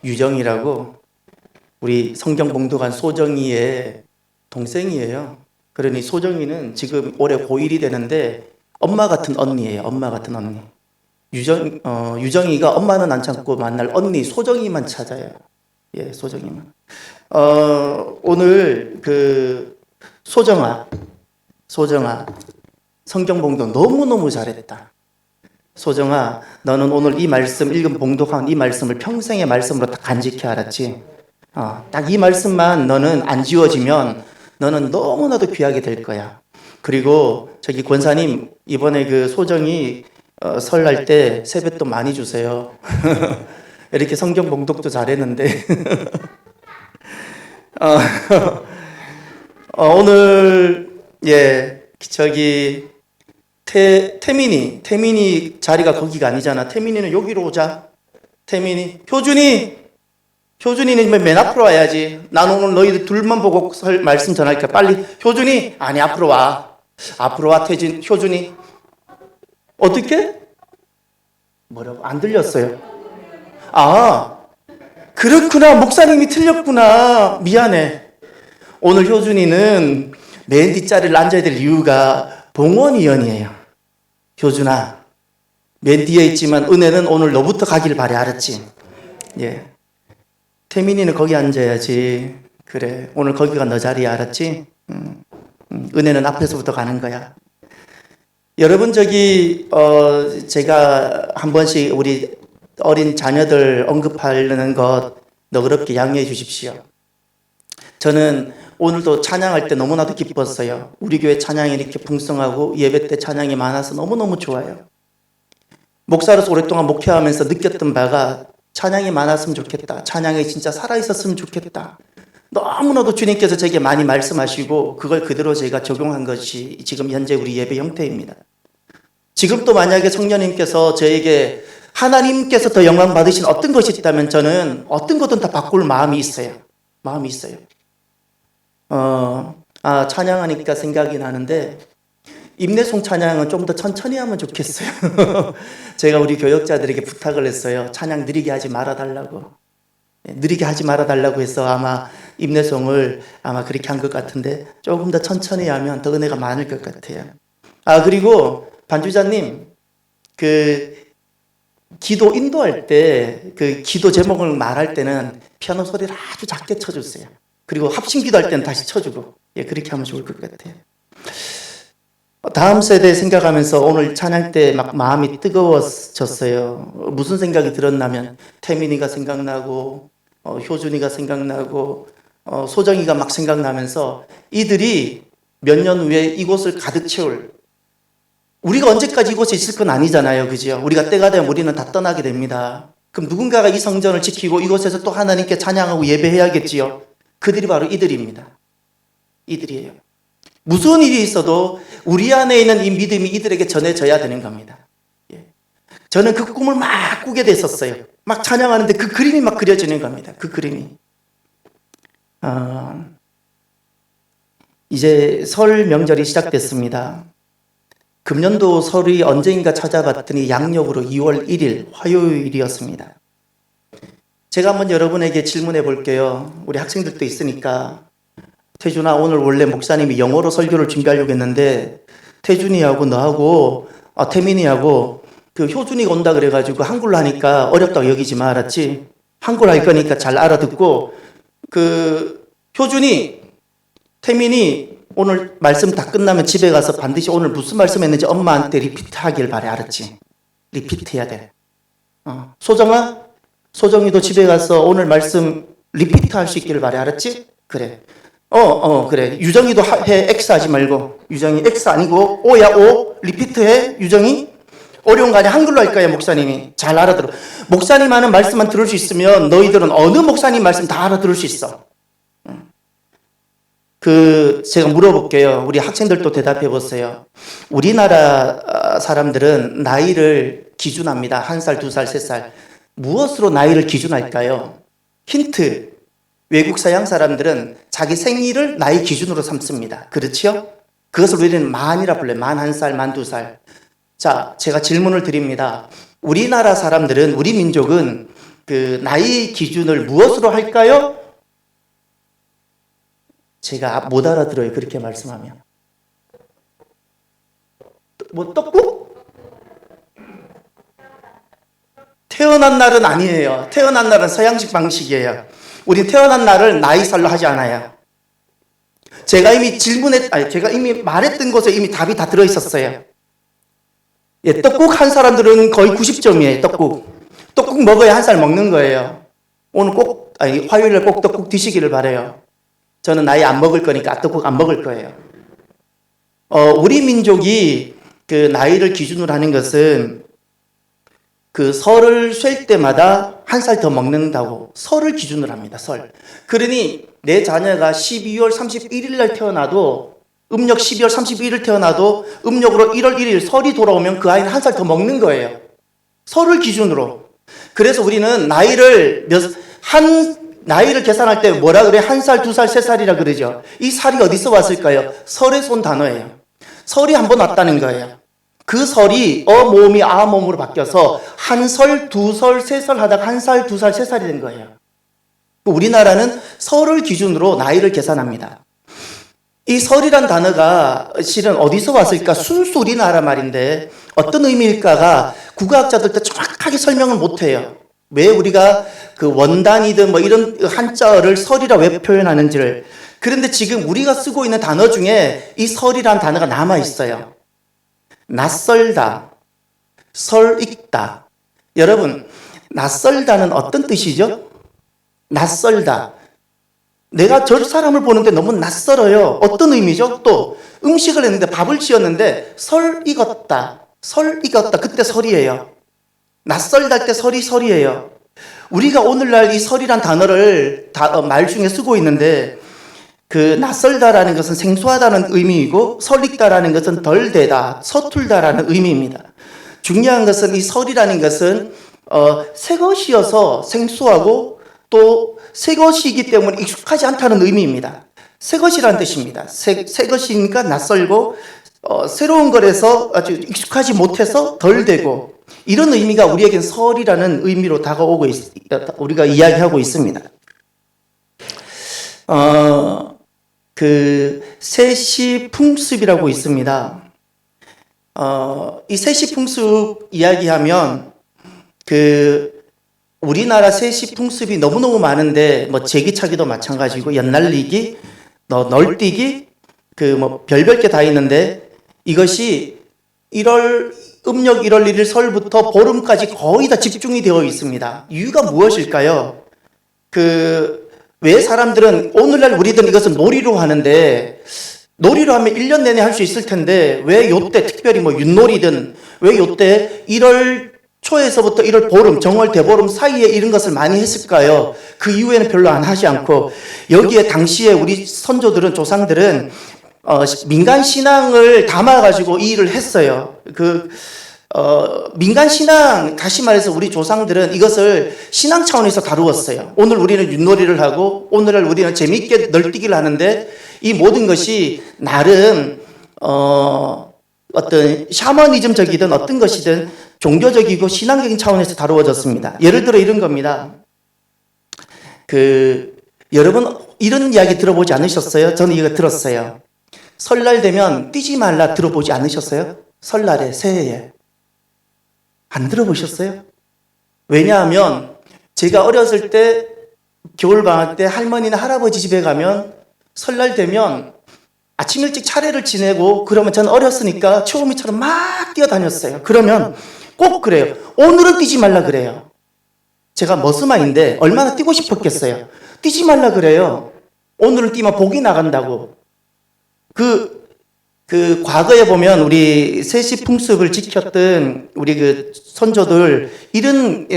유정이라고 우리 성경 봉독한 소정이의 동생이에요. 그러니 소정이는 지금 올해 고1이 되는데 엄마 같은 언니예요. 엄마 같은 언니. 유정이가 엄마는 안 찾고 만날 언니 소정이만 찾아요. 예, 소정이만. 오늘 소정아 성경 봉독 너무너무 잘했다. 소정아, 너는 오늘 이 말씀 봉독한 이 말씀을 평생의 말씀으로 딱 간직해, 알았지? 딱 이 말씀만 너는 안 지워지면 너는 너무나도 귀하게 될 거야. 그리고 저기 권사님, 이번에 소정이 설날 때 세뱃돈 많이 주세요. 이렇게 성경 봉독도 잘했는데 오늘 저기 태민이 자리가 거기가 아니잖아. 태민이는 여기로 오자. 태민이, 효준이는 맨 앞으로 와야지. 난 오늘 너희들 둘만 보고 말씀 전할게. 빨리 효준이, 아니 앞으로 와. 앞으로 와. 효준이. 어떻게? 뭐라고? 안 들렸어요. 그렇구나. 목사님이 틀렸구나. 미안해. 오늘 효준이는 맨 뒷자리를 앉아야 될 이유가 봉원이연이에요. 효준아, 맨 뒤에 있지만 은혜는 오늘 너부터 가길 바래, 알았지? 예. 태민이는 거기 앉아야지. 그래, 오늘 거기가 너 자리야, 알았지? 은혜는 앞에서부터 가는 거야. 여러분, 제가 한 번씩 우리 어린 자녀들 언급하려는 것 너그럽게 양해해 주십시오. 저는 오늘도 찬양할 때 너무나도 기뻤어요. 우리 교회 찬양이 이렇게 풍성하고 예배 때 찬양이 많아서 너무너무 좋아요. 목사로서 오랫동안 목회하면서 느꼈던 바가 찬양이 많았으면 좋겠다. 찬양이 진짜 살아있었으면 좋겠다. 너무나도 주님께서 제게 많이 말씀하시고 그걸 그대로 제가 적용한 것이 지금 현재 우리 예배 형태입니다. 지금 또 만약에 성령님께서 저에게 하나님께서 더 영광 받으신 어떤 것이 있다면 저는 어떤 것든 다 바꿀 마음이 있어요. 찬양하니까 생각이 나는데 임내송 찬양은 좀 더 천천히 하면 좋겠어요. 제가 우리 교역자들에게 부탁을 했어요. 찬양 느리게 하지 말아달라고. 느리게 하지 말아달라고 해서 아마 임내송을 그렇게 한 것 같은데 조금 더 천천히 하면 더 은혜가 많을 것 같아요. 그리고 반주자님, 기도 인도할 때 기도 제목을 말할 때는 피아노 소리를 아주 작게 쳐주세요. 그리고 합심 기도할 때는 다시 쳐주고, 그렇게 하면 좋을 것 같아요. 다음 세대 생각하면서 오늘 찬양 때 막 마음이 뜨거워졌어요. 무슨 생각이 들었냐면 태민이가 생각나고 효준이가 생각나고 소정이가 막 생각나면서 이들이 몇 년 후에 이곳을 가득 채울, 우리가 언제까지 이곳에 있을 건 아니잖아요. 그죠? 우리가 때가 되면 우리는 다 떠나게 됩니다. 그럼 누군가가 이 성전을 지키고 이곳에서 또 하나님께 찬양하고 예배해야겠지요. 그들이 바로 이들입니다. 이들이에요. 무슨 일이 있어도 우리 안에 있는 이 믿음이 이들에게 전해져야 되는 겁니다. 저는 그 꿈을 막 꾸게 됐었어요. 막 찬양하는데 그 그림이 막 그려지는 겁니다. 그 그림이. 이제 설 명절이 시작됐습니다. 금년도 설이 언제인가 찾아봤더니 양력으로 2월 1일 화요일이었습니다. 제가 한번 여러분에게 질문해 볼게요. 우리 학생들도 있으니까. 태준아, 오늘 원래 목사님이 영어로 설교를 준비하려고 했는데 태준이하고 너하고 태민이하고 효준이가 온다 그래가지고 한글로 하니까 어렵다고 여기지 마, 알았지? 한글로 할 거니까 잘 알아듣고 효준이, 태민이 오늘 말씀 다 끝나면 집에 가서 반드시 오늘 무슨 말씀했는지 엄마한테 리피트 하길 바래, 알았지? 리피트 해야 돼. 소정이도 집에 가서 오늘 말씀 리피트 할 수 있기를 바래, 알았지? 그래. 그래. 유정이도 해. X 하지 말고. 유정이 X 아니고 O야, O. 리피트 해. 유정이. 어려운 거 아니야. 한글로 할 거야, 목사님이. 잘 알아들어. 목사님 하는 말씀만 들을 수 있으면 너희들은 어느 목사님 말씀 다 알아들을 수 있어. 제가 물어볼게요. 우리 학생들도 대답해 보세요. 우리나라 사람들은 나이를 기준합니다. 1살, 2살, 3살. 무엇으로 나이를 기준할까요? 힌트. 외국 서양 사람들은 자기 생일을 나이 기준으로 삼습니다. 그렇지요? 그것을 우리는 만이라 불러요. 만 1살, 만 2살. 자, 제가 질문을 드립니다. 우리나라 사람들은, 우리 민족은 그 나이 기준을 무엇으로 할까요? 제가 못 알아들어요. 그렇게 말씀하면. 뭐 떡국? 태어난 날은 아니에요. 태어난 날은 서양식 방식이에요. 우리 태어난 날을 나이살로 하지 않아요. 제가 이미 말했던 것에 이미 답이 다 들어있었어요. 예, 떡국 한 사람들은 거의 90점이에요. 떡국 먹어야 한 살 먹는 거예요. 오늘 화요일에 꼭 떡국 드시기를 바래요. 저는 나이 안 먹을 거니까 떡국 안 먹을 거예요. 우리 민족이 그 나이를 기준으로 하는 것은 그 설을 쐴 때마다 한 살 더 먹는다고 설을 기준으로 합니다. 설. 그러니 내 자녀가 12월 31일 날 태어나도 음력 12월 31일 태어나도 음력으로 1월 1일 설이 돌아오면 그 아이는 한 살 더 먹는 거예요. 설을 기준으로. 그래서 우리는 나이를 계산할 때 뭐라 그래? 한 살, 두 살, 세 살이라 그러죠. 이 살이 어디서 왔을까요? 설에서 온 단어예요. 설이 한 번 왔다는 거예요. 그 설이 모음이 모음으로 바뀌어서 한 설, 두 설, 세 설 하다가 한 살, 두 살, 세 살이 된 거예요. 우리나라는 설을 기준으로 나이를 계산합니다. 이 설이란 단어가 실은 어디서 왔을까? 순수 우리나라 말인데 어떤 의미일까가 국어학자들도 정확하게 설명을 못해요. 왜 우리가 그 원단이든 뭐 이런 한자어를 설이라 왜 표현하는지를. 그런데 지금 우리가 쓰고 있는 단어 중에 이 설이란 단어가 남아있어요. 낯설다, 설익다. 여러분, 낯설다는 어떤 뜻이죠? 낯설다. 내가 저 사람을 보는데 너무 낯설어요. 어떤 의미죠? 또 음식을 했는데 밥을 지었는데 설 익었다. 그때 설이에요. 낯설다 할 때 설이에요. 우리가 오늘날 이 설이란 단어를 말 중에 쓰고 있는데 그 낯설다라는 것은 생소하다는 의미이고 설익다라는 것은 덜 되다, 서툴다라는 의미입니다. 중요한 것은 이 설이라는 것은 새 것이어서 생소하고 또 새 것이기 때문에 익숙하지 않다는 의미입니다. 새 것이라는 뜻입니다. 새 것이니까 낯설고 새로운 거라서 아주 익숙하지 못해서 덜 되고 이런 의미가 우리에겐 설이라는 의미로 다가오고 우리가 이야기하고 있습니다. 그 세시풍습이라고 있습니다. 이 세시풍습 이야기하면 그 우리나라 세시풍습이 너무너무 많은데 뭐 제기차기도 마찬가지고 연날리기, 널뛰기, 그 뭐 별별 게 다 있는데 이것이 음력 1월 1일 설부터 보름까지 거의 다 집중이 되어 있습니다. 이유가 무엇일까요? 왜 사람들은 오늘날 우리들은 이것은 놀이로 하는데 놀이로 하면 1년 내내 할 수 있을 텐데 왜 요때 특별히 뭐 윷놀이든 왜 요때 1월 초에서부터 1월 보름, 정월, 대보름 사이에 이런 것을 많이 했을까요? 그 이후에는 별로 안 하지 않고 여기에 당시에 우리 선조들은 조상들은 민간 신앙을 담아가지고 이 일을 했어요. 민간 신앙, 다시 말해서 우리 조상들은 이것을 신앙 차원에서 다루었어요. 오늘 우리는 윷놀이를 하고 오늘날 우리는 재미있게 널뛰기를 하는데 이 모든 것이 나름 어떤 샤머니즘적이든 어떤 것이든 종교적이고 신앙적인 차원에서 다루어졌습니다. 예를 들어 이런 겁니다. 여러분 이런 이야기 들어보지 않으셨어요? 저는 이거 들었어요. 설날 되면 뛰지 말라 들어보지 않으셨어요? 설날에, 새해에. 안 들어보셨어요? 왜냐하면 제가 어렸을 때 겨울방학 때 할머니나 할아버지 집에 가면 설날 되면 아침 일찍 차례를 지내고 그러면 저는 어렸으니까 초호미처럼 막 뛰어다녔어요. 그러면 꼭 그래요. 오늘은 뛰지 말라 그래요. 제가 머스마인데 얼마나 뛰고 싶었겠어요. 뛰지 말라 그래요. 오늘은 뛰면 복이 나간다고. 과거에 보면 우리 세시풍습을 지켰던 우리 그 선조들 이런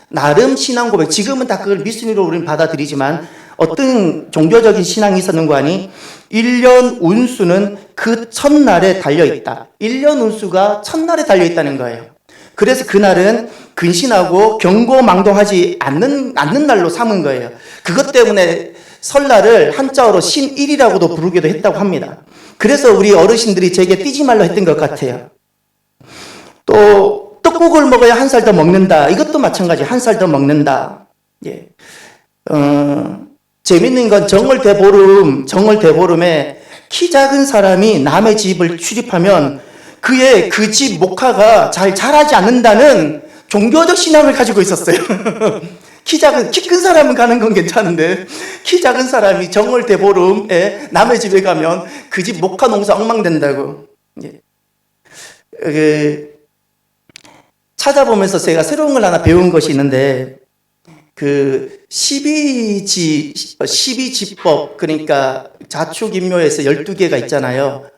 나름 신앙 고백, 지금은 다 그걸 미순위로 우리는 받아들이지만 어떤 종교적인 신앙이 있었는 거 아니? 1년 운수는 그 첫날에 달려있다. 1년 운수가 첫날에 달려있다는 거예요. 그래서 그날은 근신하고 경고망동하지 않는 날로 삼은 거예요. 그것 때문에 설날을 한자어로 신일이라고도 부르기도 했다고 합니다. 그래서 우리 어르신들이 제게 뛰지 말라 했던 것 같아요. 또 떡국을 먹어야 한 살 더 먹는다. 이것도 마찬가지. 한 살 더 먹는다. 예. 재밌는 건 정월대보름에 키 작은 사람이 남의 집을 출입하면 그의 그 집 목화가 잘 자라지 않는다는 종교적 신앙을 가지고 있었어요. 키 큰 사람은 가는 건 괜찮은데 키 작은 사람이 정월대보름에 남의 집에 가면 그 집 목화 농사 엉망된다고. 예. 찾아보면서 제가 새로운 걸 하나 배운 것이 있는데, 그 12지법, 그러니까 자축인묘에서 12개가 있잖아요.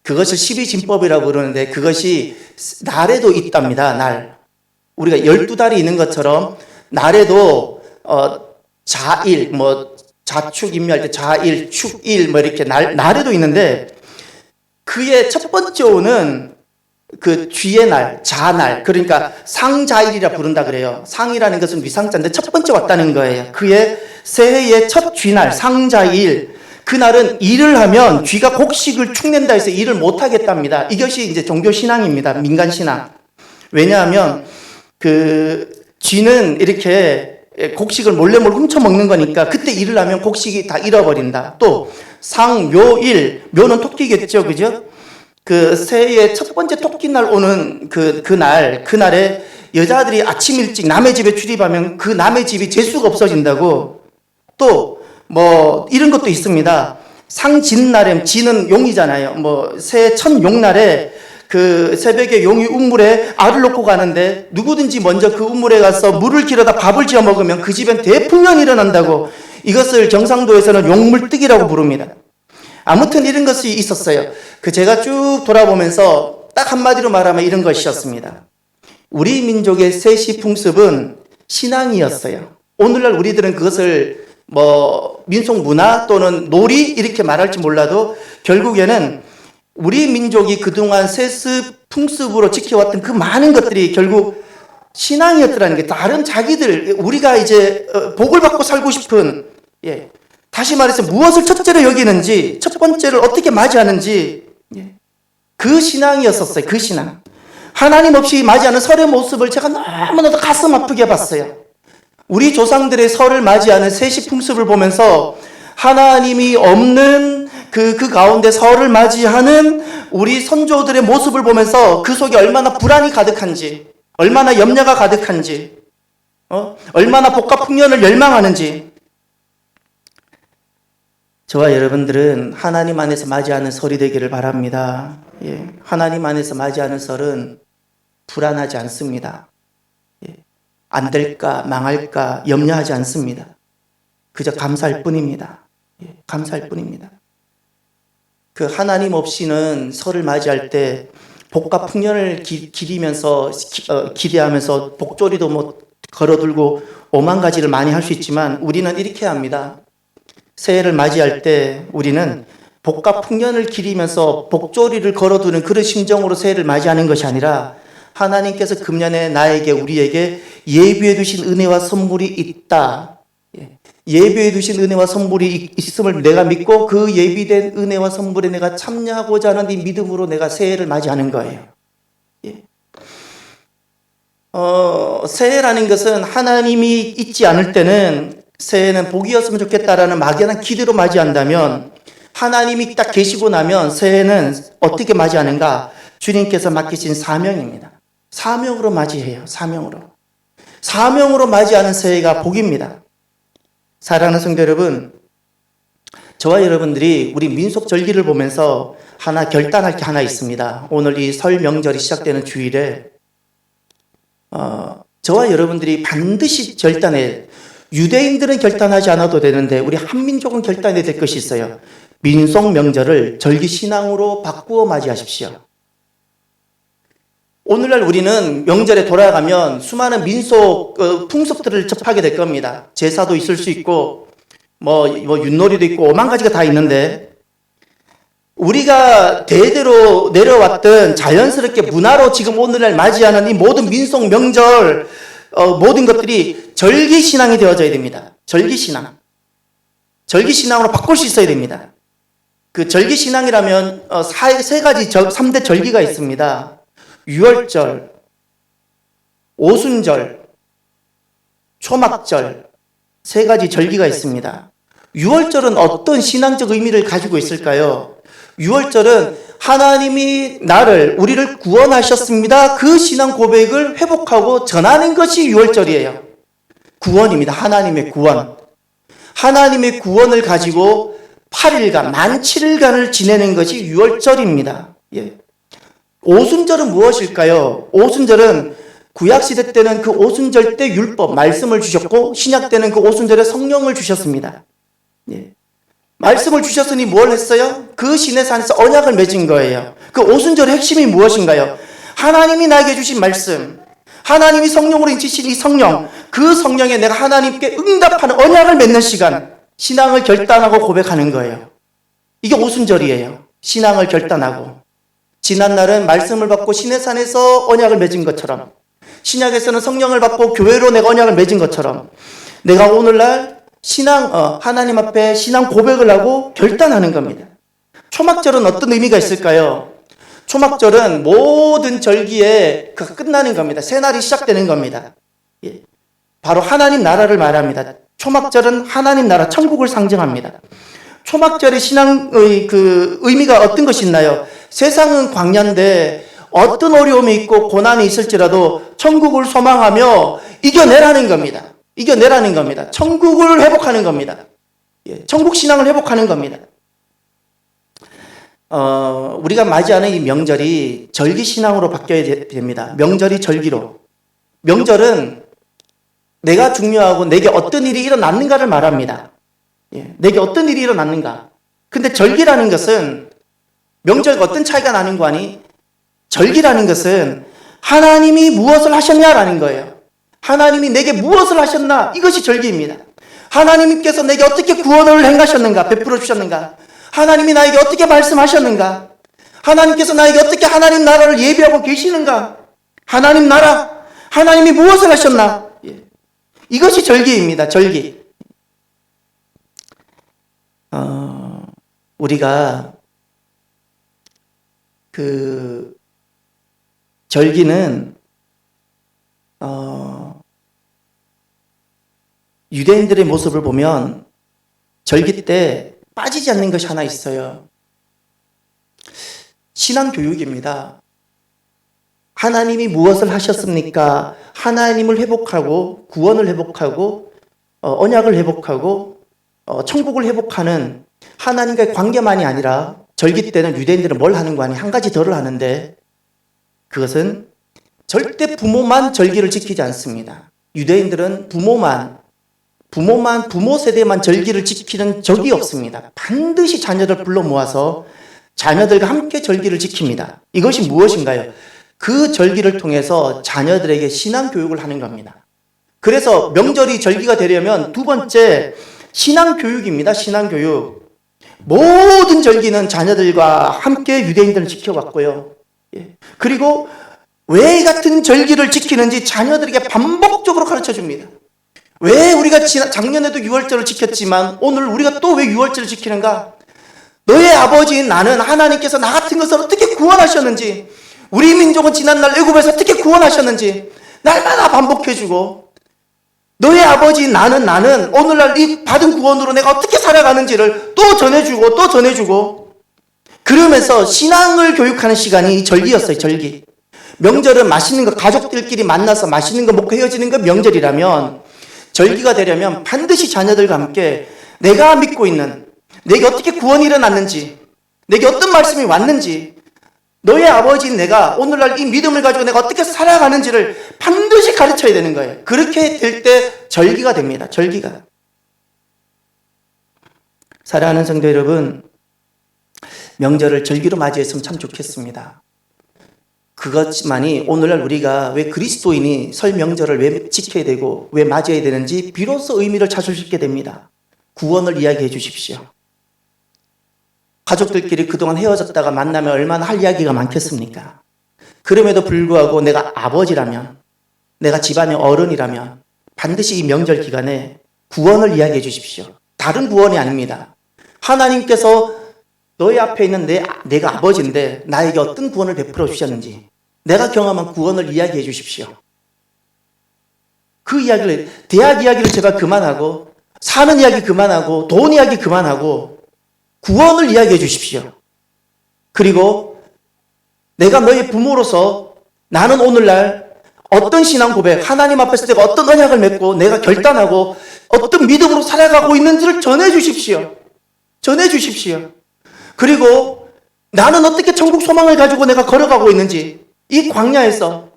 그것을 12진법이라고 부르는데 그것이 날에도 있답니다. 날. 우리가 12달이 있는 것처럼 날에도 자일, 뭐 자축인묘할 때 자일, 축일 뭐 이렇게 날에도 있는데, 그의 첫 번째 오는 그 쥐의 날, 자날, 그러니까 상자일이라 부른다 그래요. 상이라는 것은 위상자인데 첫 번째 왔다는 거예요. 그의 새해의 첫 쥐날, 상자일, 그날은 일을 하면 쥐가 곡식을 축낸다 해서 일을 못 하겠답니다. 이것이 이제 종교 신앙입니다. 민간 신앙. 왜냐하면 그 쥐는 이렇게 곡식을 몰래 훔쳐 먹는 거니까 그때 일을 하면 곡식이 다 잃어버린다. 또 상, 묘, 일, 묘는 토끼겠죠, 그죠? 그 새해의 첫 번째 토끼날 오는 그날에 여자들이 아침 일찍 남의 집에 출입하면 그 남의 집이 재수가 없어진다고. 또 뭐 이런 것도 있습니다. 상진날에, 진은 용이잖아요. 뭐 새해 첫 용날에 그 새벽에 용이 우물에 알을 놓고 가는데 누구든지 먼저 그 우물에 가서 물을 길어다 밥을 지어 먹으면 그 집엔 대풍년이 일어난다고. 이것을 경상도에서는 용물뜨기라고 부릅니다. 아무튼 이런 것이 있었어요. 제가 쭉 돌아보면서 딱 한마디로 말하면 이런 것이었습니다. 우리 민족의 세시 풍습은 신앙이었어요. 오늘날 우리들은 그것을 뭐 민속 문화 또는 놀이 이렇게 말할지 몰라도 결국에는 우리 민족이 그동안 세습 풍습으로 지켜왔던 그 많은 것들이 결국 신앙이었더라는 게, 다른 자기들, 우리가 이제 복을 받고 살고 싶은, 다시 말해서 무엇을 첫째로 여기는지, 첫 번째를 어떻게 맞이하는지, 그 신앙이었었어요. 그 신앙. 하나님 없이 맞이하는 설의 모습을 제가 너무나도 가슴 아프게 봤어요. 우리 조상들의 설을 맞이하는 세시 풍습을 보면서 하나님이 없는 그 가운데 설을 맞이하는 우리 선조들의 모습을 보면서 그 속에 얼마나 불안이 가득한지, 얼마나 염려가 가득한지, 얼마나 복과 풍년을 열망하는지. 저와 여러분들은 하나님 안에서 맞이하는 설이 되기를 바랍니다. 하나님 안에서 맞이하는 설은 불안하지 않습니다. 안 될까, 망할까 염려하지 않습니다. 그저 감사할 뿐입니다. 감사할 뿐입니다. 그 하나님 없이는 설을 맞이할 때 복과 풍년을 기리면서 기대하면서 복조리도 뭐 걸어들고 오만 가지를 많이 할 수 있지만, 우리는 이렇게 합니다. 새해를 맞이할 때 우리는 복과 풍년을 기리면서 복조리를 걸어두는 그런 심정으로 새해를 맞이하는 것이 아니라, 하나님께서 금년에 나에게, 우리에게 예비해 두신 은혜와 선물이 있다. 예비해 두신 은혜와 선물이 있음을 내가 믿고 그 예비된 은혜와 선물에 내가 참여하고자 하는 이 믿음으로 내가 새해를 맞이하는 거예요. 새해라는 것은 하나님이 있지 않을 때는 새해는 복이었으면 좋겠다라는 막연한 기대로 맞이한다면, 하나님이 딱 계시고 나면 새해는 어떻게 맞이하는가? 주님께서 맡기신 사명입니다. 사명으로 맞이해요. 사명으로 맞이하는 새해가 복입니다. 사랑하는 성도 여러분, 저와 여러분들이 우리 민속 절기를 보면서 하나 결단할 게 하나 있습니다. 오늘 이 설 명절이 시작되는 주일에 저와 여러분들이 반드시 결단해. 유대인들은 결단하지 않아도 되는데 우리 한민족은 결단해야 될 것이 있어요. 민속 명절을 절기 신앙으로 바꾸어 맞이하십시오. 오늘날 우리는 명절에 돌아가면 수많은 민속 풍습들을 접하게 될 겁니다. 제사도 있을 수 있고 뭐 윷놀이도 있고 오만 가지가 다 있는데, 우리가 대대로 내려왔던 자연스럽게 문화로 지금 오늘날 맞이하는 이 모든 민속 명절 모든 것들이 절기 신앙이 되어져야 됩니다. 절기 신앙으로 바꿀 수 있어야 됩니다. 그 절기 신앙이라면 세 가지 3대 절기가 있습니다. 유월절, 오순절, 초막절, 세 가지 절기가 있습니다. 유월절은 어떤 신앙적 의미를 가지고 있을까요? 유월절은 하나님이 우리를 구원하셨습니다. 그 신앙 고백을 회복하고 전하는 것이 유월절이에요. 구원입니다. 하나님의 구원. 하나님의 구원을 가지고 8일간, 만 7일간을 지내는 것이 유월절입니다. 예. 오순절은 무엇일까요? 오순절은 구약시대 때는 그 오순절 때 율법, 말씀을 주셨고, 신약 때는 그 오순절에 성령을 주셨습니다. 예. 말씀을 주셨으니 뭘 했어요? 그 시내산에서 언약을 맺은 거예요. 그 오순절의 핵심이 무엇인가요? 하나님이 나에게 주신 말씀, 하나님이 성령으로 인치신 이 성령, 그 성령에 내가 하나님께 응답하는 언약을 맺는 시간, 신앙을 결단하고 고백하는 거예요. 이게 오순절이에요. 신앙을 결단하고. 지난날은 말씀을 받고 시내산에서 언약을 맺은 것처럼, 신약에서는 성령을 받고 교회로 내가 언약을 맺은 것처럼, 내가 오늘날 하나님 앞에 신앙 고백을 하고 결단하는 겁니다. 초막절은 어떤 의미가 있을까요? 초막절은 모든 절기에 끝나는 겁니다. 새날이 시작되는 겁니다. 예. 바로 하나님 나라를 말합니다. 초막절은 하나님 나라, 천국을 상징합니다. 초막절의 신앙의 의미가 어떤 것이 있나요? 세상은 광야인데 어떤 어려움이 있고 고난이 있을지라도 천국을 소망하며 이겨내라는 겁니다. 이겨내라는 겁니다. 천국을 회복하는 겁니다. 예, 천국 신앙을 회복하는 겁니다. 우리가 맞이하는 이 명절이 절기 신앙으로 바뀌어야 됩니다. 명절이 절기로. 명절은 내가 중요하고 내게 어떤 일이 일어났는가를 말합니다. 예, 내게 어떤 일이 일어났는가. 근데 절기라는 것은 명절과 어떤 차이가 나는 거 아니? 절기라는 것은 하나님이 무엇을 하셨냐라는 거예요. 하나님이 내게 무엇을 하셨나? 이것이 절기입니다. 하나님께서 내게 어떻게 구원을 행하셨는가? 베풀어 주셨는가? 하나님이 나에게 어떻게 말씀하셨는가? 하나님께서 나에게 어떻게 하나님 나라를 예비하고 계시는가? 하나님 나라, 하나님이 무엇을 하셨나? 예. 이것이 절기입니다. 절기. 우리가 절기는 유대인들의 모습을 보면 절기 때 빠지지 않는 것이 하나 있어요. 신앙교육입니다. 하나님이 무엇을 하셨습니까? 하나님을 회복하고 구원을 회복하고 언약을 회복하고 천국을 회복하는 하나님과의 관계만이 아니라 절기 때는 유대인들은 뭘 하는 거 아니? 한 가지 덜을 하는데 그것은 절대 부모만 절기를 지키지 않습니다. 유대인들은 부모 세대만 절기를 지키는 적이 없습니다. 반드시 자녀들 불러 모아서 자녀들과 함께 절기를 지킵니다. 이것이 무엇인가요? 그 절기를 통해서 자녀들에게 신앙 교육을 하는 겁니다. 그래서 명절이 절기가 되려면 두 번째 신앙 교육입니다. 신앙 교육. 모든 절기는 자녀들과 함께 유대인들은 지켜왔고요. 그리고 왜 같은 절기를 지키는지 자녀들에게 반복적으로 가르쳐 줍니다. 왜 우리가 작년에도 유월절을 지켰지만 오늘 우리가 또 왜 유월절을 지키는가? 너의 아버지인 나는 하나님께서 나 같은 것을 어떻게 구원하셨는지, 우리 민족은 지난날 애굽에서 어떻게 구원하셨는지 날마다 반복해주고, 너의 아버지인 나는 오늘날 이 받은 구원으로 내가 어떻게 살아가는지를 또 전해주고 그러면서 신앙을 교육하는 시간이 이 절기였어요. 절기. 명절은 맛있는 거, 가족들끼리 만나서 맛있는 거 먹고 헤어지는 거 명절이라면, 절기가 되려면 반드시 자녀들과 함께 내가 믿고 있는, 내게 어떻게 구원이 일어났는지, 내게 어떤 말씀이 왔는지, 너의 아버지인 내가 오늘날 이 믿음을 가지고 내가 어떻게 살아가는지를 반드시 가르쳐야 되는 거예요. 그렇게 될 때 절기가 됩니다. 절기가. 사랑하는 성도 여러분, 명절을 절기로 맞이했으면 참 좋겠습니다. 그것만이 오늘날 우리가 왜 그리스도인이 설 명절을 왜 지켜야 되고 왜 맞이해야 되는지 비로소 의미를 찾을 수 있게 됩니다. 구원을 이야기해 주십시오. 가족들끼리 그동안 헤어졌다가 만나면 얼마나 할 이야기가 많겠습니까? 그럼에도 불구하고 내가 아버지라면, 내가 집안의 어른이라면 반드시 이 명절 기간에 구원을 이야기해 주십시오. 다른 구원이 아닙니다. 하나님께서 너희 앞에 있는 내가 아버지인데 나에게 어떤 구원을 베풀어 주셨는지 내가 경험한 구원을 이야기해 주십시오. 그 이야기를, 대학 이야기를 제가 그만하고, 사는 이야기 그만하고, 돈 이야기 그만하고, 구원을 이야기해 주십시오. 그리고 내가 너의 부모로서 나는 오늘날 어떤 신앙 고백, 하나님 앞에서 내가 어떤 언약을 맺고 내가 결단하고 어떤 믿음으로 살아가고 있는지를 전해 주십시오. 전해 주십시오. 그리고 나는 어떻게 천국 소망을 가지고 내가 걸어가고 있는지, 이 광야에서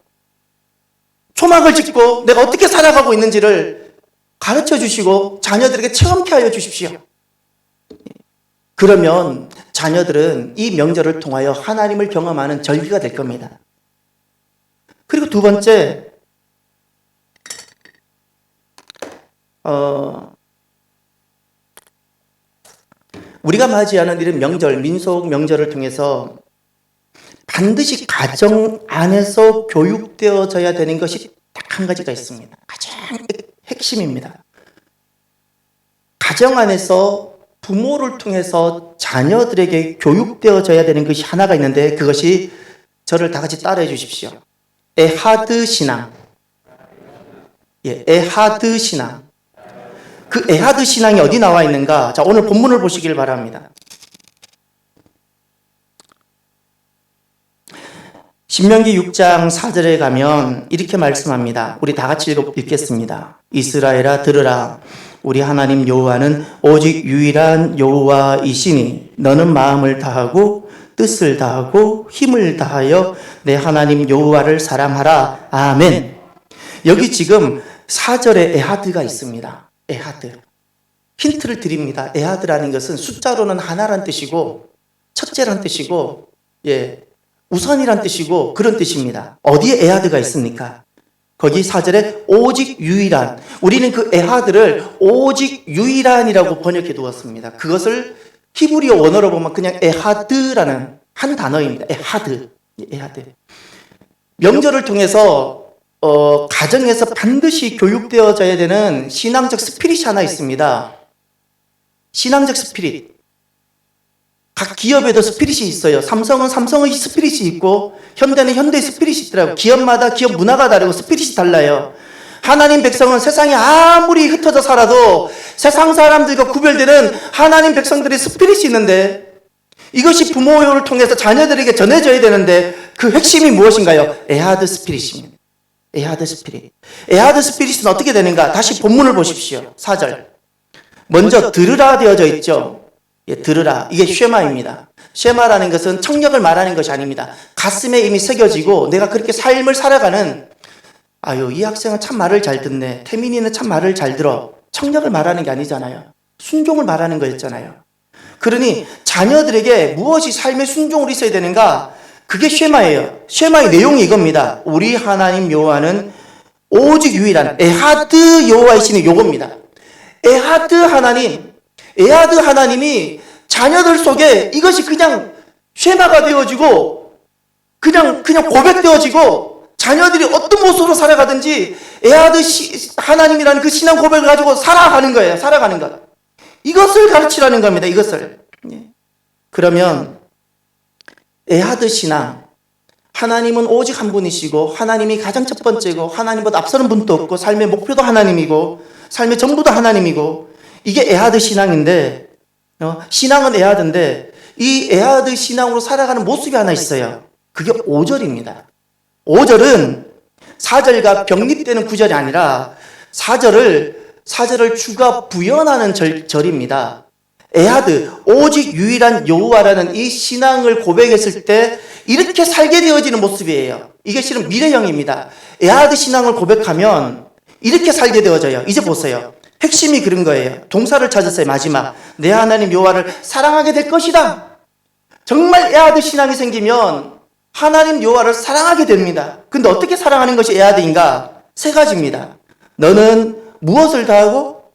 초막을 짓고 내가 어떻게 살아가고 있는지를 가르쳐 주시고 자녀들에게 체험케 하여 주십시오. 그러면 자녀들은 이 명절을 통하여 하나님을 경험하는 절기가 될 겁니다. 그리고 두 번째, 우리가 맞이하는 이런 명절, 민속 명절을 통해서 반드시 가정 안에서 교육되어져야 되는 것이 딱 한 가지가 있습니다. 가장 핵심입니다. 가정 안에서 부모를 통해서 자녀들에게 교육되어져야 되는 것이 하나가 있는데, 그것이, 저를 다 같이 따라해 주십시오. 에하드 신앙. 예, 에하드 신앙. 그 에하드 신앙이 어디 나와 있는가? 자, 오늘 본문을 보시길 바랍니다. 신명기 6장 4절에 가면 이렇게 말씀합니다. 우리 다 같이 읽겠습니다. 이스라엘아 들으라. 우리 하나님 여호와는 오직 유일한 여호와이시니 너는 마음을 다하고 뜻을 다하고 힘을 다하여 내 하나님 여호와를 사랑하라. 아멘. 여기 지금 4절에 에하드가 있습니다. 에하드. 힌트를 드립니다. 에하드라는 것은 숫자로는 하나란 뜻이고 첫째란 뜻이고, 예, 우선이란 뜻이고 그런 뜻입니다. 어디에 에하드가 있습니까? 거기 4절에 오직 유일한, 우리는 그 에하드를 오직 유일한이라고 번역해 두었습니다. 그것을 히브리어 원어로 보면 그냥 에하드라는 한 단어입니다. 에하드. 에하드. 명절을 통해서 가정에서 반드시 교육되어져야 되는 신앙적 스피릿이 하나 있습니다. 신앙적 스피릿. 각 기업에도 스피릿이 있어요. 삼성은 삼성의 스피릿이 있고 현대는 현대의 스피릿이 있더라고요. 기업마다 기업 문화가 다르고 스피릿이 달라요. 하나님 백성은 세상에 아무리 흩어져 살아도 세상 사람들과 구별되는 하나님 백성들의 스피릿이 있는데, 이것이 부모를 통해서 자녀들에게 전해져야 되는데 그 핵심이 무엇인가요? 에하드 스피릿입니다. 에하드 스피릿. 에하드 스피릿은 어떻게 되는가? 다시 본문을 보십시오. 4절. 먼저 들으라 되어져 있죠. 예, 들으라. 이게 쉐마입니다. 쉐마라는 것은 청력을 말하는 것이 아닙니다. 가슴에 이미 새겨지고 내가 그렇게 삶을 살아가는, 아유, 이 학생은 참 말을 잘 듣네. 태민이는 참 말을 잘 들어. 청력을 말하는 게 아니잖아요. 순종을 말하는 거였잖아요. 그러니 자녀들에게 무엇이 삶의 순종으로 있어야 되는가? 그게 쉐마예요. 쉐마의 내용이 이겁니다. 우리 하나님 여호와는 오직 유일한 에하드 여호와이시니, 요겁니다. 에하드 하나님, 에하드 하나님이 자녀들 속에 이것이 그냥 쉐마가 되어지고 그냥 고백되어지고 자녀들이 어떤 모습으로 살아가든지 에하드 하나님이라는 그 신앙 고백을 가지고 살아가는 거예요. 살아가는 것. 이것을 가르치라는 겁니다. 이것을. 그러면 에하드 신앙, 하나님은 오직 한 분이시고 하나님이 가장 첫 번째고 하나님보다 앞서는 분도 없고 삶의 목표도 하나님이고 삶의 전부도 하나님이고, 이게 에하드 신앙인데, 신앙은 에하드인데 이 에하드 신앙으로 살아가는 모습이 하나 있어요. 그게 5절입니다. 5절은 4절과 병립되는 구절이 아니라 4절을 주가 부연하는 절입니다. 에하드, 오직 유일한 여호와라는 이 신앙을 고백했을 때 이렇게 살게 되어지는 모습이에요. 이게 실은 미래형입니다. 에하드 신앙을 고백하면 이렇게 살게 되어져요. 이제 보세요. 핵심이 그런 거예요. 동사를 찾았어요. 마지막. 내 하나님 여호와를 사랑하게 될 것이다. 정말 에하드 신앙이 생기면 하나님 여호와를 사랑하게 됩니다. 근데 어떻게 사랑하는 것이 에하드인가? 3가지입니다. 너는 무엇을 다하고?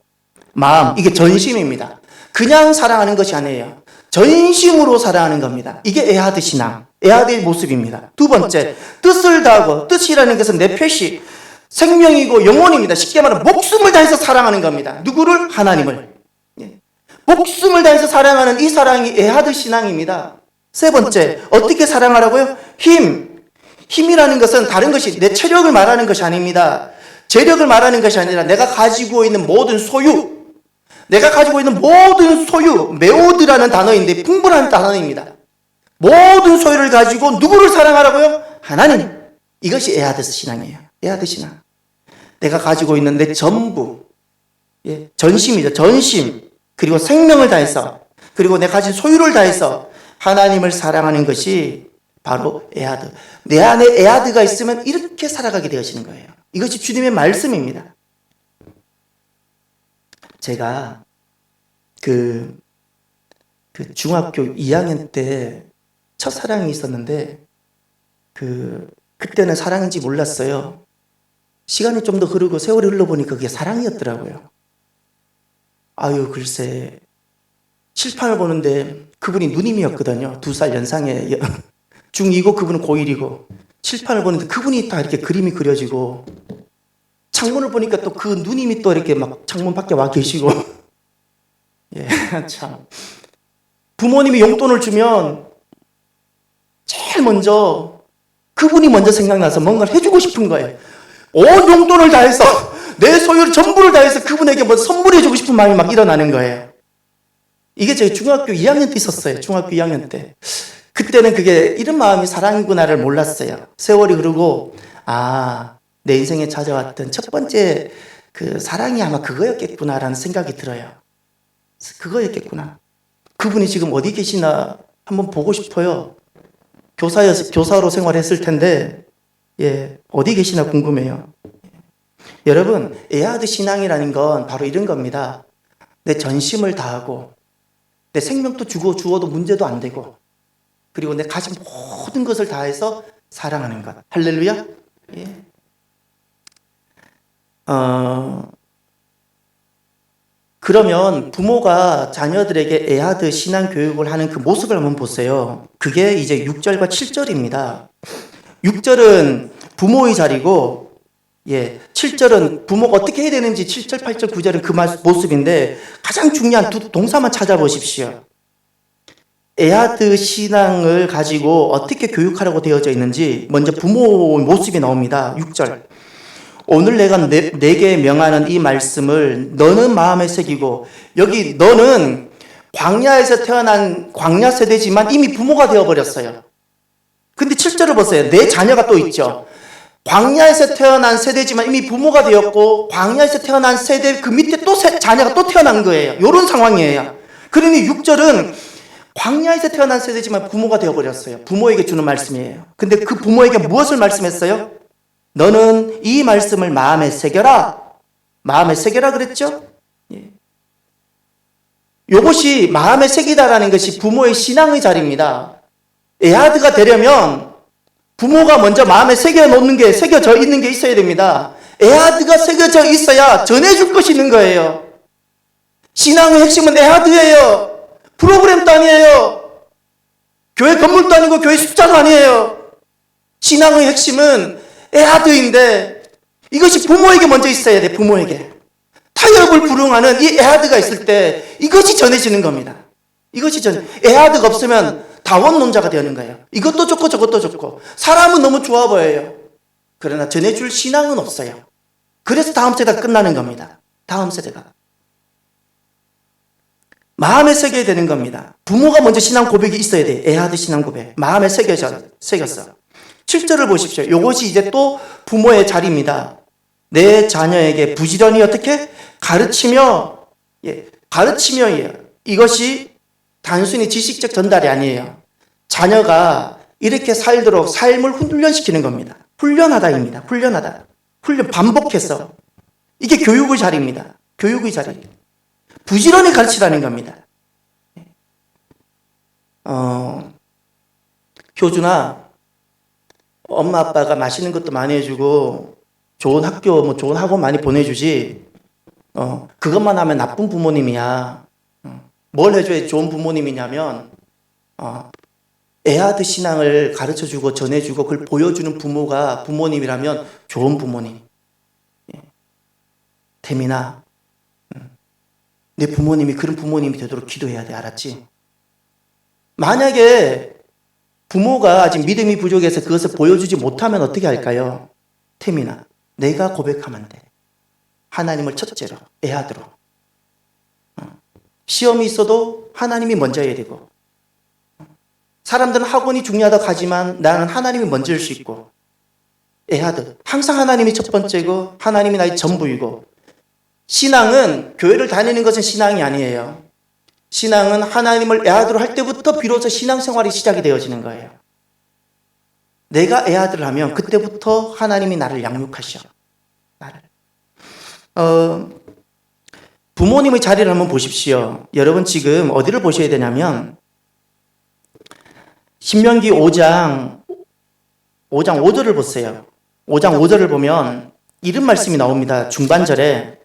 마음. 이게 전심입니다. 그냥 사랑하는 것이 아니에요. 전심으로 사랑하는 겁니다. 이게 에하드 신앙, 에하드의 모습입니다. 두 번째, 뜻을 다하고. 뜻이라는 것은 내 표시, 생명이고 영혼입니다. 쉽게 말하면 목숨을 다해서 사랑하는 겁니다. 누구를? 하나님을. 목숨을 다해서 사랑하는 이 사랑이 에하드 신앙입니다. 세 번째, 어떻게 사랑하라고요? 힘. 힘이라는 것은 다른 것이 내 체력을 말하는 것이 아닙니다. 재력을 말하는 것이 아니라 내가 가지고 있는 모든 소유, 내가 가지고 있는 모든 소유, 메오드라는 단어인데 풍부한 단어입니다. 모든 소유를 가지고 누구를 사랑하라고요? 하나님. 이것이 에하드 신앙이에요. 에하드 신앙. 내가 가지고 있는 내 전부, 전심이죠. 전심. 그리고 생명을 다해서, 그리고 내가 가진 소유를 다해서 하나님을 사랑하는 것이 바로 에하드. 내 안에 에하드가 있으면 이렇게 살아가게 되어지는 거예요. 이것이 주님의 말씀입니다. 제가 그 중학교 2학년 때 첫사랑이 있었는데 그때는 사랑인지 몰랐어요. 시간이 좀 더 흐르고 세월이 흘러보니까 그게 사랑이었더라고요. 아유, 글쎄, 칠판을 보는데 그분이 누님이었거든요. 2살 연상의 중2고 그분은 고1이고, 칠판을 보는데 그분이 다 이렇게 그림이 그려지고, 창문을 보니까 또 그 누님이 또 이렇게 막 창문 밖에 와 계시고, 참. 부모님이 용돈을 주면 제일 먼저 그분이 먼저 생각나서 뭔가를 해주고 싶은 거예요. 온 용돈을 다해서 내 소유를 전부를 다해서 그분에게 뭐 선물해주고 싶은 마음이 막 일어나는 거예요. 이게 제 중학교 2학년 때 있었어요. 중학교 2학년 때. 그때는 그게 이런 마음이 사랑이구나를 몰랐어요. 세월이 흐르고 내 인생에 찾아왔던 첫 번째 그 사랑이 아마 그거였겠구나라는 생각이 들어요. 그거였겠구나. 그분이 지금 어디 계시나 한번 보고 싶어요. 교사로 생활했을 텐데, 어디 계시나 궁금해요. 여러분, 에하드 신앙이라는 건 바로 이런 겁니다. 내 전심을 다하고, 내 생명도 주어도 문제도 안 되고, 그리고 내 가진 모든 것을 다해서 사랑하는 것. 할렐루야? 그러면 부모가 자녀들에게 에하드 신앙 교육을 하는 그 모습을 한번 보세요. 그게 이제 6절과 7절입니다. 6절은 부모의 자리고, 7절은 부모가 어떻게 해야 되는지 7절, 8절, 9절은 그 모습인데 가장 중요한 두 동사만 찾아보십시오. 에하드 신앙을 가지고 어떻게 교육하라고 되어져 있는지 먼저 부모의 모습이 나옵니다. 6절. 오늘 내가 내게 명하는 이 말씀을 너는 마음에 새기고, 여기 너는 광야에서 태어난 광야 세대지만 이미 부모가 되어버렸어요. 근데 7절을 보세요. 내 자녀가 또 있죠. 광야에서 태어난 세대지만 이미 부모가 되었고, 광야에서 태어난 세대 그 밑에 또 자녀가 또 태어난 거예요. 이런 상황이에요. 그러니 6절은 광야에서 태어난 세대지만 부모가 되어버렸어요. 부모에게 주는 말씀이에요. 근데 그 부모에게 무엇을 말씀했어요? 너는 이 말씀을 마음에 새겨라. 마음에 새겨라 그랬죠? 이것이 마음에 새기다라는 것이 부모의 신앙의 자리입니다. 에하드가 되려면 부모가 먼저 마음에 새겨져 있는 게 있어야 됩니다. 에하드가 새겨져 있어야 전해줄 것이 있는 거예요. 신앙의 핵심은 에하드예요. 프로그램도 아니에요. 교회 건물도 아니고 교회 숫자도 아니에요. 신앙의 핵심은 에하드인데 이것이 부모에게 먼저 있어야 돼. 부모에게 타협을 불응하는 이 에하드가 있을 때 이것이 전해지는 겁니다. 에하드가 없으면 다원론자가 되는 거예요. 이것도 좋고 저것도 좋고 사람은 너무 좋아 보여요. 그러나 전해줄 신앙은 없어요. 그래서 다음 세대가 끝나는 겁니다. 다음 세대가 마음에 새겨야 되는 겁니다. 부모가 먼저 신앙 고백이 있어야 돼. 에하드 신앙 고백 마음에 새겼어. 7절을 보십시오. 이것이 이제 또 부모의 자리입니다. 내 자녀에게 부지런히 어떻게? 가르치며, 가르치며예요. 이것이 단순히 지식적 전달이 아니에요. 자녀가 이렇게 살도록 삶을 훈련시키는 겁니다. 훈련하다입니다. 반복해서. 이게 교육의 자리입니다. 교육의 자리. 부지런히 가르치라는 겁니다. 효준아, 엄마 아빠가 맛있는 것도 많이 해주고 좋은 학교 좋은 학원 많이 보내주지 그것만 하면 나쁜 부모님이야. 뭘 해줘야 좋은 부모님이냐면 에하드 신앙을 가르쳐주고 전해주고 그걸 보여주는 부모가 부모님이라면 좋은 부모님. 태민아, 내 부모님이 그런 부모님이 되도록 기도해야 돼. 알았지? 만약에 부모가 아직 믿음이 부족해서 그것을 보여주지 못하면 어떻게 할까요? 태민아, 내가 고백하면 돼. 하나님을 첫째로, 애아드로. 시험이 있어도 하나님이 먼저여야 되고, 사람들은 학원이 중요하다고 하지만 나는 하나님이 먼저일 수 있고, 애아드. 항상 하나님이 첫 번째고 하나님이 나의 전부이고, 신앙은 교회를 다니는 것은 신앙이 아니에요. 신앙은 하나님을 애아드로 할 때부터 비로소 신앙생활이 시작이 되어지는 거예요. 내가 애아드를 하면 그때부터 하나님이 나를 양육하셔. 나를. 부모님의 자리를 한번 보십시오. 여러분 지금 어디를 보셔야 되냐면 신명기 5장 5절을 보세요. 5장 5절을 보면 이런 말씀이 나옵니다. 중반절에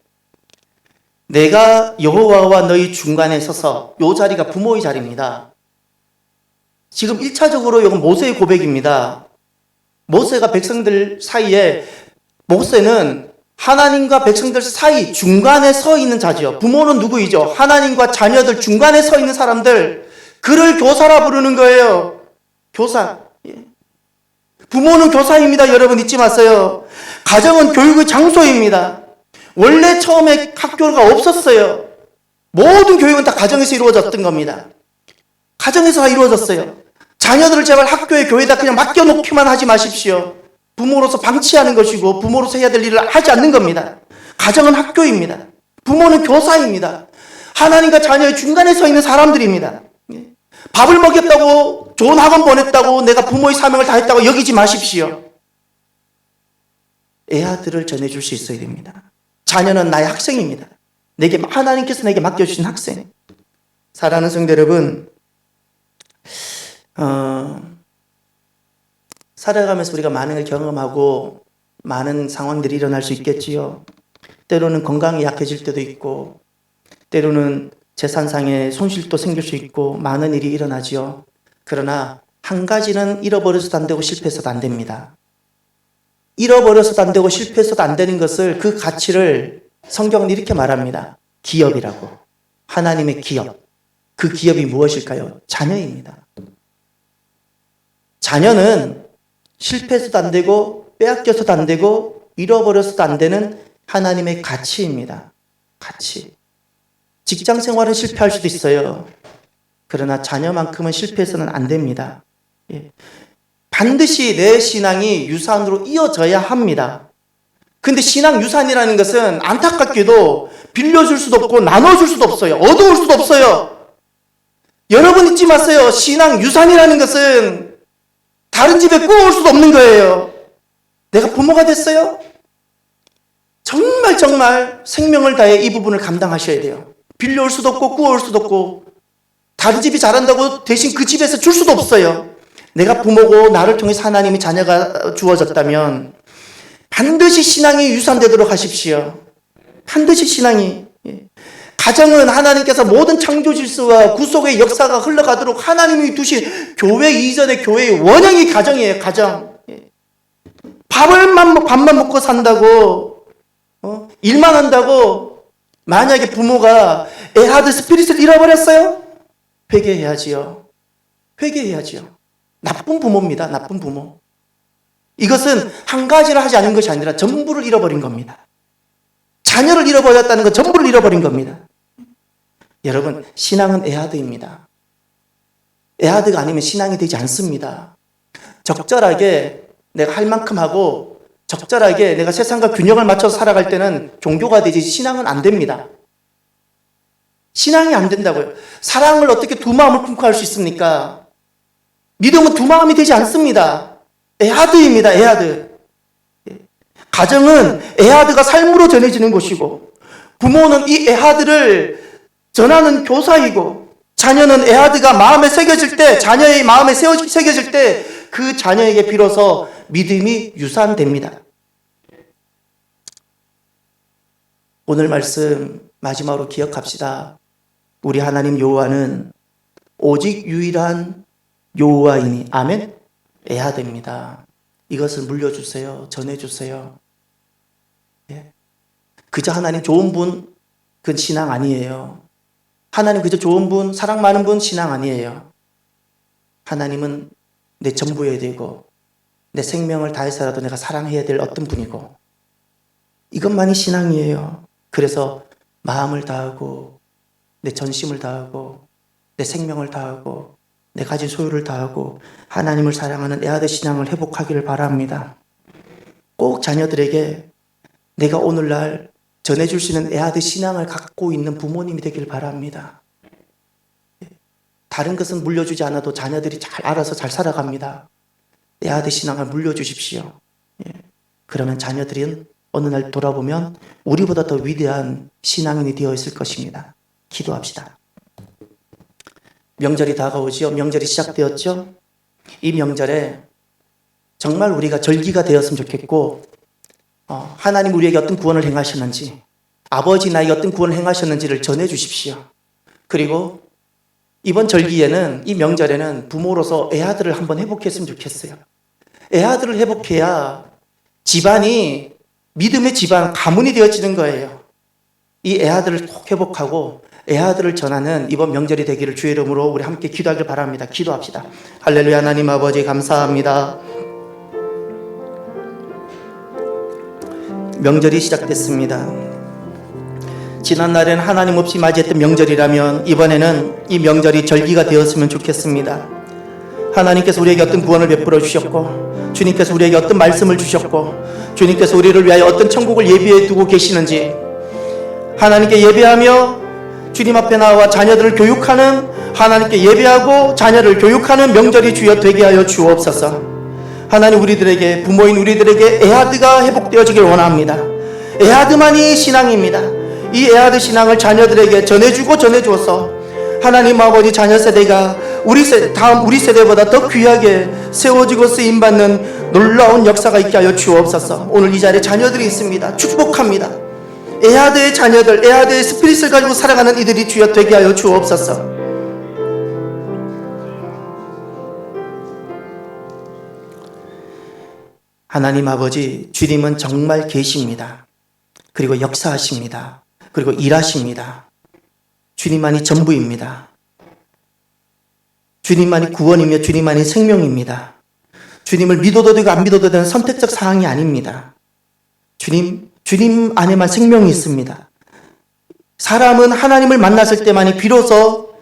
내가 여호와와 너희 중간에 서서, 이 자리가 부모의 자리입니다. 지금 1차적으로 이건 모세의 고백입니다. 모세가 백성들 사이에, 모세는 하나님과 백성들 사이 중간에 서 있는 자죠. 부모는 누구이죠? 하나님과 자녀들 중간에 서 있는 사람들, 그를 교사라 부르는 거예요. 교사. 부모는 교사입니다. 여러분 잊지 마세요. 가정은 교육의 장소입니다. 원래 처음에 학교가 없었어요. 모든 교육은 다 가정에서 이루어졌던 겁니다. 가정에서 다 이루어졌어요. 자녀들을 제발 학교에 교회에다 그냥 맡겨놓기만 하지 마십시오. 부모로서 방치하는 것이고 부모로서 해야 될 일을 하지 않는 겁니다. 가정은 학교입니다. 부모는 교사입니다. 하나님과 자녀의 중간에 서 있는 사람들입니다. 밥을 먹였다고, 좋은 학원 보냈다고 내가 부모의 사명을 다했다고 여기지 마십시오. 애아들을 전해줄 수 있어야 됩니다. 자녀는 나의 학생입니다. 하나님께서 내게 맡겨주신 학생. 사랑하는 성도 여러분, 살아가면서 우리가 많은 걸 경험하고 많은 상황들이 일어날 수 있겠지요. 때로는 건강이 약해질 때도 있고, 때로는 재산상의 손실도 생길 수 있고 많은 일이 일어나지요. 그러나 한 가지는 잃어버려서도 안 되고 실패해서도 안 됩니다. 잃어버려서도 안 되고 실패해서도 안 되는 것을, 그 가치를 성경은 이렇게 말합니다. 기업이라고. 하나님의 기업. 그 기업이 무엇일까요? 자녀입니다. 자녀는 실패해서도 안 되고 빼앗겨서도 안 되고 잃어버려서도 안 되는 하나님의 가치입니다. 가치. 직장 생활은 실패할 수도 있어요. 그러나 자녀만큼은 실패해서는 안 됩니다. 반드시 내 신앙이 유산으로 이어져야 합니다. 근데 신앙 유산이라는 것은 안타깝게도 빌려줄 수도 없고 나눠줄 수도 없어요. 얻어올 수도 없어요. 여러분 잊지 마세요. 신앙 유산이라는 것은 다른 집에 꾸어올 수도 없는 거예요. 내가 부모가 됐어요? 정말 생명을 다해 이 부분을 감당하셔야 돼요. 빌려올 수도 없고 꾸어올 수도 없고, 다른 집이 잘한다고 대신 그 집에서 줄 수도 없어요. 내가 부모고 나를 통해서 하나님이 자녀가 주어졌다면 반드시 신앙이 유산되도록 하십시오. 반드시 신앙이. 가정은 하나님께서 모든 창조 질서와 구속의 역사가 흘러가도록 하나님이 두신 교회 이전의 교회의 원형이 가정이에요. 가정. 밥만 먹고 산다고, 일만 한다고 만약에 부모가 애하드 스피릿을 잃어버렸어요? 회개해야지요. 회개해야지요. 나쁜 부모입니다. 나쁜 부모. 이것은 한 가지를 하지 않은 것이 아니라 전부를 잃어버린 겁니다. 자녀를 잃어버렸다는 건 전부를 잃어버린 겁니다. 여러분, 신앙은 애하드입니다. 애하드가 아니면 신앙이 되지 않습니다. 적절하게 내가 할 만큼 하고 적절하게 내가 세상과 균형을 맞춰서 살아갈 때는 종교가 되지 신앙은 안 됩니다. 신앙이 안 된다고요. 사랑을 어떻게 두 마음을 품고 할 수 있습니까? 믿음은 두 마음이 되지 않습니다. 애하드입니다. 애하드. 가정은 애하드가 삶으로 전해지는 곳이고, 부모는 이 애하드를 전하는 교사이고, 자녀는 애하드가 마음에 새겨질 때, 자녀의 마음에 새겨질 때 그 자녀에게 비로소 믿음이 유산됩니다. 오늘 말씀 마지막으로 기억합시다. 우리 하나님 여호와는 오직 유일한 여호와이니, 아멘. 애하드입니다. 이것을 물려주세요. 전해주세요. 그저 하나님 좋은 분, 그건 신앙 아니에요. 하나님 그저 좋은 분, 사랑 많은 분, 신앙 아니에요. 하나님은 내 전부여야 되고, 내 생명을 다해서라도 내가 사랑해야 될 어떤 분이고, 이것만이 신앙이에요. 그래서 마음을 다하고 내 전심을 다하고 내 생명을 다하고 내 가진 소유를 다하고 하나님을 사랑하는 애아들 신앙을 회복하기를 바랍니다. 꼭 자녀들에게 내가 오늘날 전해줄 수 있는 애아들 신앙을 갖고 있는 부모님이 되길 바랍니다. 다른 것은 물려주지 않아도 자녀들이 잘 알아서 잘 살아갑니다. 애아들 신앙을 물려주십시오. 그러면 자녀들은 어느 날 돌아보면 우리보다 더 위대한 신앙인이 되어 있을 것입니다. 기도합시다. 명절이 다가오지요. 명절이 시작되었죠. 이 명절에 정말 우리가 절기가 되었으면 좋겠고 하나님 우리에게 어떤 구원을 행하셨는지, 아버지 나에게 어떤 구원을 행하셨는지를 전해 주십시오. 그리고 이번 절기에는, 이 명절에는 부모로서 애아들을 한번 회복했으면 좋겠어요. 애아들을 회복해야 집안이 믿음의 집안, 가문이 되어지는 거예요. 이 애아들을 꼭 회복하고 애아들을 전하는 이번 명절이 되기를 주의 이름으로 우리 함께 기도하길 바랍니다. 기도합시다. 할렐루야. 하나님 아버지 감사합니다. 명절이 시작됐습니다. 지난날에는 하나님 없이 맞이했던 명절이라면 이번에는 이 명절이 절기가 되었으면 좋겠습니다. 하나님께서 우리에게 어떤 구원을 베풀어 주셨고, 주님께서 우리에게 어떤 말씀을 주셨고, 주님께서 우리를 위하여 어떤 천국을 예비해 두고 계시는지, 하나님께 예배하며 주님 앞에 나와 자녀들을 교육하는, 하나님께 예배하고 자녀를 교육하는 명절이 주여 되게 하여 주옵소서. 하나님 우리들에게, 부모인 우리들에게 애아드가 회복되어지길 원합니다. 애아드만이 신앙입니다. 이 애아드 신앙을 자녀들에게 전해주고 전해주어서 하나님 아버지 자녀 세대가 다음 우리 세대보다 더 귀하게 세워지고 쓰임받는 놀라운 역사가 있게 하여 주옵소서. 오늘 이 자리에 자녀들이 있습니다. 축복합니다. 애아드의 자녀들, 애아드의 스피릿을 가지고 살아가는 이들이 주여 되게 하여 주옵소서. 하나님 아버지, 주님은 정말 계십니다. 그리고 역사하십니다. 그리고 일하십니다. 주님만이 전부입니다. 주님만이 구원이며 주님만이 생명입니다. 주님을 믿어도 되고 안 믿어도 되는 선택적 사항이 아닙니다. 주님 안에만 생명이 있습니다. 사람은 하나님을 만났을 때만이 비로소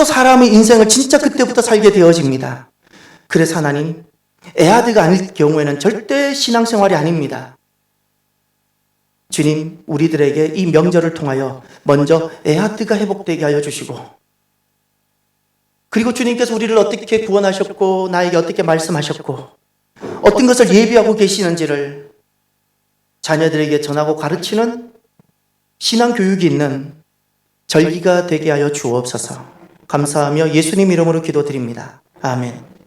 사람의 인생을 진짜 그때부터 살게 되어집니다. 그래서 하나님, 애아드가 아닐 경우에는 절대 신앙생활이 아닙니다. 주님, 우리들에게 이 명절을 통하여 먼저 애아드가 회복되게 하여 주시고, 그리고 주님께서 우리를 어떻게 구원하셨고 나에게 어떻게 말씀하셨고 어떤 것을 예비하고 계시는지를 자녀들에게 전하고 가르치는 신앙 교육이 있는 절기가 되게 하여 주옵소서. 감사하며 예수님 이름으로 기도드립니다. 아멘.